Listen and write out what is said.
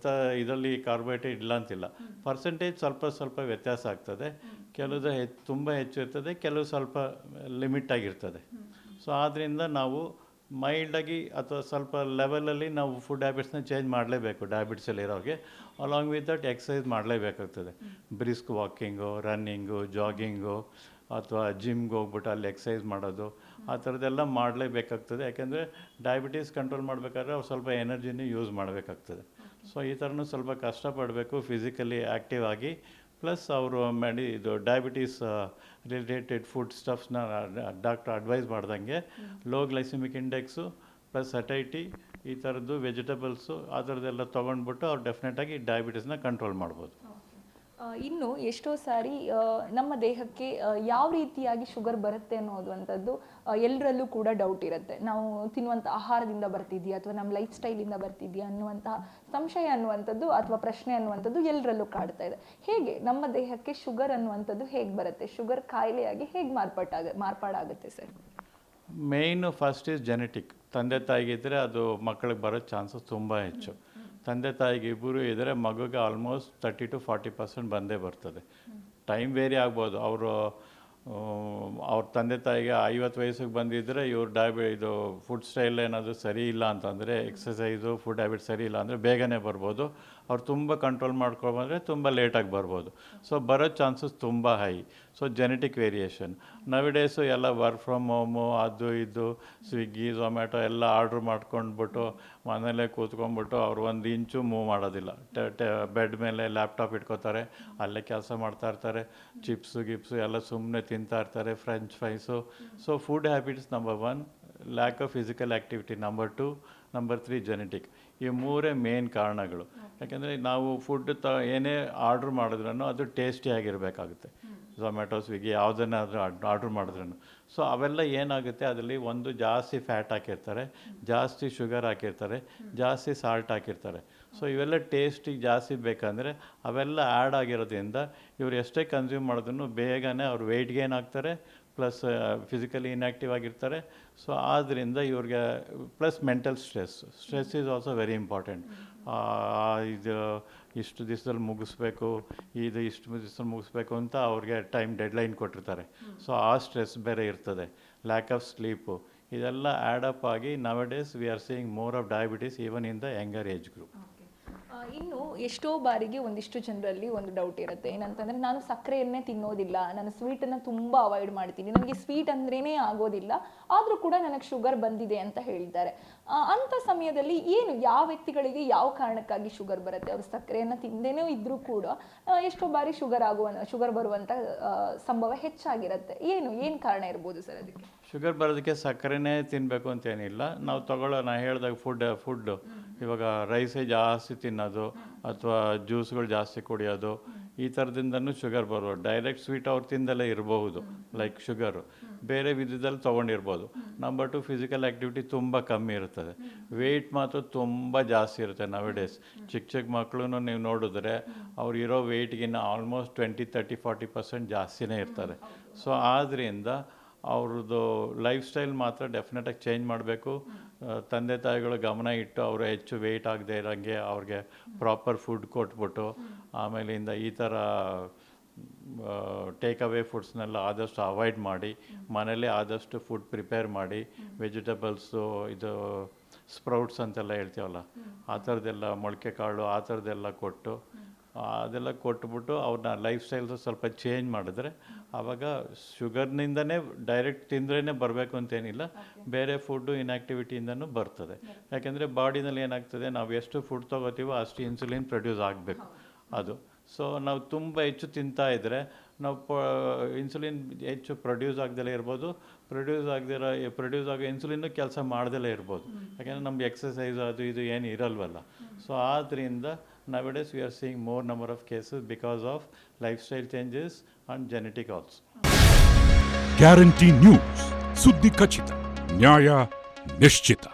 ಇಂಥ ಇದರಲ್ಲಿ ಕಾರ್ಬೋಹೈಡ್ರೇಟ್ ಇಲ್ಲ ಅಂತಿಲ್ಲ. ಪರ್ಸೆಂಟೇಜ್ ಸ್ವಲ್ಪ ವ್ಯತ್ಯಾಸ ಆಗ್ತದೆ. ಕೆಲವು ತುಂಬ ಹೆಚ್ಚು ಇರ್ತದೆ, ಕೆಲವು ಸ್ವಲ್ಪ ಲಿಮಿಟ್ ಆಗಿರ್ತದೆ. ಸೊ ಆದ್ದರಿಂದ ನಾವು ಮೈಲ್ಡಾಗಿ ಅಥವಾ ಸ್ವಲ್ಪ ಲೆವೆಲಲ್ಲಿ ನಾವು ಫುಡ್ ಹ್ಯಾಬಿಟ್ಸ್ನ ಚೇಂಜ್ ಮಾಡಲೇಬೇಕು. ಡಯಾಬಿಟಿಸಲ್ಲಿರೋರಿಗೆ ಅಲಾಂಗ್ ವಿತ್ ದಟ್ ಎಕ್ಸಸೈಸ್ ಮಾಡಲೇಬೇಕಾಗ್ತದೆ. ಬ್ರಿಸ್ಕ್ ವಾಕಿಂಗು, ರನ್ನಿಂಗು, ಜಾಗಿಂಗು ಅಥವಾ ಜಿಮ್ಗೆ ಹೋಗ್ಬಿಟ್ಟು ಅಲ್ಲಿ ಎಕ್ಸಸೈಸ್ ಮಾಡೋದು, ಆ ಥರದ್ದೆಲ್ಲ ಮಾಡಲೇಬೇಕಾಗ್ತದೆ. ಯಾಕೆಂದರೆ ಡಯಾಬಿಟೀಸ್ ಕಂಟ್ರೋಲ್ ಮಾಡಬೇಕಾದ್ರೆ ಅವ್ರು ಸ್ವಲ್ಪ ಎನರ್ಜಿನೇ ಯೂಸ್ ಮಾಡಬೇಕಾಗ್ತದೆ. ಸೊ ಈ ಥರನೂ ಸ್ವಲ್ಪ ಕಷ್ಟಪಡಬೇಕು ಫಿಸಿಕಲಿ ಆ್ಯಕ್ಟಿವ್ ಆಗಿ. ಪ್ಲಸ್ ಅವರು ಇದು ಡಯಾಬಿಟೀಸ್ ರಿಲೇಟೆಡ್ ಫುಡ್ ಸ್ಟಫ್ಸ್ನ ಡಾಕ್ಟ್ರ್ ಅಡ್ವೈಸ್ ಮಾಡ್ದಂಗೆ low glycemic index plus satiety ಈ ಥರದ್ದು ವೆಜಿಟಬಲ್ಸು ಆ ಥರದ್ದೆಲ್ಲ ತೊಗೊಂಡ್ಬಿಟ್ಟು ಅವ್ರು ಡೆಫಿನೆಟಾಗಿ ಡಯಾಬಿಟೀಸ್ನ ಕಂಟ್ರೋಲ್ ಮಾಡ್ಬೋದು. ಇನ್ನು ಎಷ್ಟೋ ಸಾರಿ ನಮ್ಮ ದೇಹಕ್ಕೆ ಯಾವ ರೀತಿಯಾಗಿ ಶುಗರ್ ಬರುತ್ತೆ ಅನ್ನೋದು ಎಲ್ಲರಲ್ಲೂ ಕೂಡ ಡೌಟ್ ಇರುತ್ತೆ. ನಾವು ತಿನ್ನುವಂಥ ಆಹಾರದಿಂದ ಬರ್ತಿದೆಯಾ ಅಥವಾ ನಮ್ಮ ಲೈಫ್ ಸ್ಟೈಲಿಂದ ಬರ್ತಿದೆಯಾ ಅನ್ನುವಂತಹ ಸಂಶಯ ಅನ್ನುವಂಥದ್ದು ಅಥವಾ ಪ್ರಶ್ನೆ ಅನ್ನುವಂಥದ್ದು ಎಲ್ಲರಲ್ಲೂ ಕಾಡ್ತಾ ಇದೆ. ಹೇಗೆ ನಮ್ಮ ದೇಹಕ್ಕೆ ಶುಗರ್ ಅನ್ನುವಂಥದ್ದು ಹೇಗೆ ಬರುತ್ತೆ? ಶುಗರ್ ಕಾಯಿಲೆಯಾಗಿ ಹೇಗೆ ಮಾರ್ಪಾಡಾಗುತ್ತೆ sir? Main first is genetic. ತಂದೆ ತಾಯಿಗಿದ್ದರೆ ಅದು ಮಕ್ಕಳಿಗೆ ಬರೋ ಚಾನ್ಸಸ್ ತುಂಬ ಹೆಚ್ಚು. ತಂದೆ ತಾಯಿಗೆ ಇಬ್ಬರು ಇದ್ದರೆ ಮಗುಗೆ ಆಲ್ಮೋಸ್ಟ್ 30 to 40% ಬಂದೇ ಬರ್ತದೆ. ಟೈಮ್ ವೇರಿ ಆಗ್ಬೋದು. ಅವ್ರ ತಂದೆ ತಾಯಿಗೆ 50 ವಯಸ್ಸಿಗೆ ಬಂದಿದ್ದರೆ ಇವ್ರು ಇದು ಫುಡ್ ಸ್ಟೈಲ್ ಏನಾದರೂ ಸರಿ ಇಲ್ಲ ಅಂತಂದರೆ, ಎಕ್ಸಸೈಸು ಫುಡ್ ಹ್ಯಾಬಿಟ್ ಸರಿ ಇಲ್ಲ ಅಂದರೆ ಬೇಗನೆ ಬರ್ಬೋದು. ಅವ್ರು ತುಂಬ ಕಂಟ್ರೋಲ್ ಮಾಡ್ಕೊಬಂದರೆ ತುಂಬ ಲೇಟಾಗಿ ಬರ್ಬೋದು. ಸೊ ಬರೋ ಚಾನ್ಸಸ್ ತುಂಬ high. So genetic variation. Nowadays ಎಲ್ಲ ವರ್ಕ್ ಫ್ರಮ್ ಹೋಮು ಅದು ಇದು ಸ್ವಿಗ್ಗಿ ಝೊಮ್ಯಾಟೊ ಎಲ್ಲ ಆರ್ಡ್ರ್ ಮಾಡ್ಕೊಂಡ್ಬಿಟ್ಟು ಮನೇಲೇ ಕೂತ್ಕೊಂಡ್ಬಿಟ್ಟು ಅವ್ರು 1 ಇಂಚು ಮೂವ್ ಮಾಡೋದಿಲ್ಲ. ಬೆಡ್ ಮೇಲೆ ಲ್ಯಾಪ್ಟಾಪ್ ಇಟ್ಕೋತಾರೆ, ಅಲ್ಲೇ ಕೆಲಸ ಮಾಡ್ತಾಯಿರ್ತಾರೆ. ಚಿಪ್ಸು ಗಿಪ್ಸು ಎಲ್ಲ ಸುಮ್ಮನೆ ತಿಂತಾಯಿರ್ತಾರೆ, French fries. So food habits number 1, lack of physical activity number 2, number 3 genetic. ಈ 3 ಮೇನ್ ಕಾರಣಗಳು. ಯಾಕೆಂದರೆ ನಾವು ಫುಡ್ ಏನೇ ಆರ್ಡ್ರ್ ಮಾಡಿದ್ರೂ ಅದು ಟೇಸ್ಟಿಯಾಗಿರಬೇಕಾಗುತ್ತೆ. ಝೊಮ್ಯಾಟೊ ಸ್ವಿಗ್ಗಿ ಯಾವುದನ್ನಾದರೂ ಆರ್ಡ್ರ್ ಮಾಡಿದ್ರೂ. ಸೊ ಅವೆಲ್ಲ ಏನಾಗುತ್ತೆ, ಅದರಲ್ಲಿ ಒಂದು ಜಾಸ್ತಿ ಫ್ಯಾಟ್ ಹಾಕಿರ್ತಾರೆ, ಜಾಸ್ತಿ ಶುಗರ್ ಹಾಕಿರ್ತಾರೆ, ಜಾಸ್ತಿ ಸಾಲ್ಟ್ ಹಾಕಿರ್ತಾರೆ. ಸೊ ಇವೆಲ್ಲ ಟೇಸ್ಟಿಗೆ ಜಾಸ್ತಿ ಬೇಕಂದರೆ ಅವೆಲ್ಲ ಆ್ಯಡ್ ಆಗಿರೋದ್ರಿಂದ ಇವ್ರು ಎಷ್ಟೇ ಕನ್ಸ್ಯೂಮ್ ಮಾಡಿದ್ರೂ ಬೇಗನೆ ಅವ್ರು ವೆಯ್ಟ್ ಗೇನ್ ಆಗ್ತಾರೆ, ಪ್ಲಸ್ ಫಿಸಿಕಲಿ ಇನ್ಯಾಕ್ಟಿವ್ ಆಗಿರ್ತಾರೆ. ಸೊ ಆದ್ದರಿಂದ ಇವ್ರಿಗೆ plus mental stress is also very important. ಇದು ಇಷ್ಟು ದಿವಸದಲ್ಲಿ ಮುಗಿಸ್ಬೇಕು, ಇಷ್ಟು ದಿವಸದಲ್ಲಿ ಮುಗಿಸ್ಬೇಕು ಅಂತ ಅವ್ರಿಗೆ ಟೈಮ್ ಡೆಡ್ಲೈನ್ ಕೊಟ್ಟಿರ್ತಾರೆ. ಸೊ ಆ ಸ್ಟ್ರೆಸ್ ಬೇರೆ ಇರ್ತದೆ, ಲ್ಯಾಕ್ ಆಫ್ ಸ್ಲೀಪು, ಇದೆಲ್ಲ ಆ್ಯಡಪ್ ಆಗಿ nowadays we are seeing more of diabetes even in the younger age group. ಇನ್ನು ಎಷ್ಟೋ ಬಾರಿಗೆ ಒಂದಿಷ್ಟು ಜನರಲ್ಲಿ ಒಂದು ಡೌಟ್ ಇರುತ್ತೆ, ಏನಂತಂದರೆ ನಾನು ಸಕ್ಕರೆಯನ್ನೇ ತಿನ್ನೋದಿಲ್ಲ, ನಾನು ಸ್ವೀಟನ್ನು ತುಂಬ ಅವಾಯ್ಡ್ ಮಾಡ್ತೀನಿ, ನನಗೆ ಸ್ವೀಟ್ ಅಂದ್ರೇ ಆಗೋದಿಲ್ಲ, ಆದರೂ ಕೂಡ ನನಗೆ ಶುಗರ್ ಬಂದಿದೆ ಅಂತ ಹೇಳ್ತಾರೆ. ಅಂಥ ಸಮಯದಲ್ಲಿ ಯಾವ ವ್ಯಕ್ತಿಗಳಿಗೆ ಯಾವ ಕಾರಣಕ್ಕಾಗಿ ಶುಗರ್ ಬರುತ್ತೆ? ಅವರು ಸಕ್ಕರೆಯನ್ನು ತಿಂದೇನೂ ಇದ್ದರೂ ಕೂಡ ಎಷ್ಟೋ ಬಾರಿ ಶುಗರ್ ಬರುವಂಥ ಸಂಭವ ಹೆಚ್ಚಾಗಿರುತ್ತೆ. ಏನು ಕಾರಣ ಇರ್ಬೋದು ಸರ್ ಅದಕ್ಕೆ? ಶುಗರ್ ಬರೋದಕ್ಕೆ ಸಕ್ಕರೆನೇ ತಿನ್ನಬೇಕು ಅಂತೇನಿಲ್ಲ. ನಾವು ನಾ ಹೇಳಿದಾಗ ಫುಡ್ಡು ಇವಾಗ ರೈಸೇ ಜಾಸ್ತಿ ತಿನ್ನೋದು ಅಥವಾ ಜ್ಯೂಸ್ಗಳು ಜಾಸ್ತಿ ಕುಡಿಯೋದು, ಈ ಥರದಿಂದನೂ ಶುಗರ್ ಬರ್ಬೋದು. ಡೈರೆಕ್ಟ್ ಸ್ವೀಟ್ ಅವ್ರು ತಿಂದಲೇ ಇರಬಹುದು, ಲೈಕ್ ಶುಗರು ಬೇರೆ ವಿಧದಲ್ಲಿ ತೊಗೊಂಡಿರ್ಬೋದು. ನಂಬರ್ 2, ಫಿಸಿಕಲ್ ಆ್ಯಕ್ಟಿವಿಟಿ ತುಂಬ ಕಮ್ಮಿ ಇರ್ತದೆ. ವೆಯ್ಟ್ ಮಾತ್ರ ತುಂಬ ಜಾಸ್ತಿ ಇರುತ್ತೆ ನವಡೇಸ್. ಚಿಕ್ಕ ಮಕ್ಕಳು ನೀವು ನೋಡಿದ್ರೆ ಅವ್ರು ಇರೋ ವೆಯ್ಟ್ಗಿನ್ನ ಆಲ್ಮೋಸ್ಟ್ 20, 30, 40% ಜಾಸ್ತಿನೇ ಇರ್ತಾರೆ. ಸೊ ಆದ್ದರಿಂದ ಅವ್ರದ್ದು ಲೈಫ್ ಸ್ಟೈಲ್ ಮಾತ್ರ ಡೆಫಿನೆಟಾಗಿ ಚೇಂಜ್ ಮಾಡಬೇಕು. ತಂದೆ ತಾಯಿಗಳು ಗಮನ ಇಟ್ಟು ಅವರು ಹೆಚ್ಚು ವೆಯ್ಟ್ ಆಗದೆ ಇರೋಂಗೆ ಅವ್ರಿಗೆ ಪ್ರಾಪರ್ ಫುಡ್ ಕೊಟ್ಬಿಟ್ಟು, ಆಮೇಲಿಂದ ಈ ಥರ ಟೇಕ್ ಅವೇ ಫುಡ್ಸ್ನೆಲ್ಲ ಆದಷ್ಟು ಅವಾಯ್ಡ್ ಮಾಡಿ, ಮನೇಲೇ ಆದಷ್ಟು ಫುಡ್ ಪ್ರಿಪೇರ್ ಮಾಡಿ, ವೆಜಿಟಬಲ್ಸು ಇದು ಸ್ಪ್ರೌಟ್ಸ್ ಅಂತೆಲ್ಲ ಹೇಳ್ತೀವಲ್ಲ, ಆ ಥರದ್ದೆಲ್ಲ ಮೊಳಕೆ ಕಾಳು ಆ ಥರದ್ದೆಲ್ಲ ಕೊಟ್ಟು ಅದೆಲ್ಲ ಕೊಟ್ಬಿಟ್ಟು ಅವ್ರನ್ನ ಲೈಫ್ ಸ್ಟೈಲ್ಸು ಸ್ವಲ್ಪ ಚೇಂಜ್ ಮಾಡಿದ್ರೆ ಆವಾಗ ಶುಗರ್ನಿಂದನೇ ಡೈರೆಕ್ಟ್ ತಿಂದ್ರೇ ಬರಬೇಕು ಅಂತೇನಿಲ್ಲ, ಬೇರೆ ಫುಡ್ಡು ಇನ್ಯಾಕ್ಟಿವಿಟಿಯಿಂದನೂ ಬರ್ತದೆ. ಯಾಕೆಂದರೆ ಬಾಡಿನಲ್ಲಿ ಏನಾಗ್ತದೆ, ನಾವು ಎಷ್ಟು ಫುಡ್ ತೊಗೋತೀವೋ ಅಷ್ಟು ಇನ್ಸುಲಿನ್ ಪ್ರೊಡ್ಯೂಸ್ ಆಗಬೇಕು ಅದು. ಸೊ ನಾವು ತುಂಬ ಹೆಚ್ಚು ತಿಂತಾ ಇದ್ದರೆ ನಾವು ಇನ್ಸುಲಿನ್ ಹೆಚ್ಚು ಪ್ರೊಡ್ಯೂಸ್ ಆಗದಲ್ಲೇ ಇರ್ಬೋದು, ಪ್ರೊಡ್ಯೂಸ್ ಆಗೋ ಇನ್ಸುಲಿನ್ನು ಕೆಲಸ ಮಾಡ್ದಲೇ ಇರ್ಬೋದು. ಯಾಕೆಂದರೆ ನಮ್ಗೆ ಎಕ್ಸಸೈಸ್ ಅದು ಇದು ಏನು ಇರಲ್ವಲ್ಲ. ಸೊ ಆದ್ದರಿಂದ nowadays we are seeing more number of cases because of lifestyle changes and genetic also. Guarantee news, ಸುದ್ದಿ ಖಚಿತ, ನ್ಯಾಯ ನಿಶ್ಚಿತ.